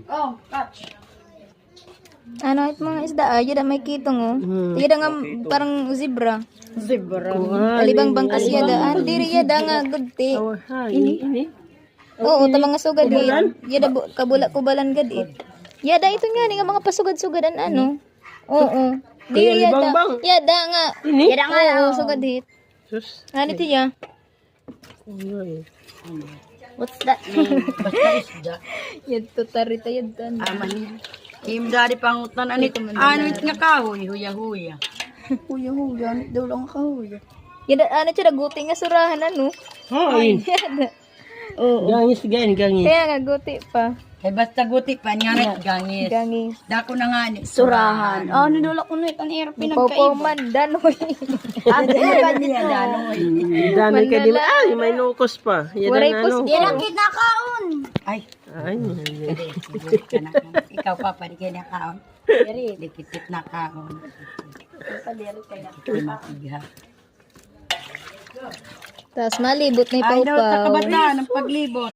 Oh, catch. Ano it mga isda yada may kitong oh. Yada nga parang zebra. Zebra. Alibang bangkas yada. Diri yada nga gudti. Ini. Oo, ta mga sugad yada kabula kubalan gad it. Yada ito nga ni nga mga pasugad-sugadan ano. Oo. Diri yada. Yada nga. Yada nga oo, sugad it. Sus. Ano tiya? What's that name? Basta isda. Yadto tarita yadtan. Aman. Kim dari pangutan anit nga kahoy, huya-huya. Huya-huya, anit daw lang kahoy. Yada ano tiya guti nga surahan ano. Hoy. Yada. Gangis gangis. Kaya nga guti pa. Eh basta guti pa niya gangis. Gangis. Dako na nga ni surahan. Oh, nidulak ko nito ang air Pauman danoy. Ate ka niya danoy. Dami ka din. Ay, may nukos pa. Waray Yan pus ano. yan. Kinakaon. Ay, Ay, ikaw pa pa di kay nakaon. Diri, dikit na kaon. Tapos malibot na Ay, daw sa ipaw-paw. kabataan ng paglibot.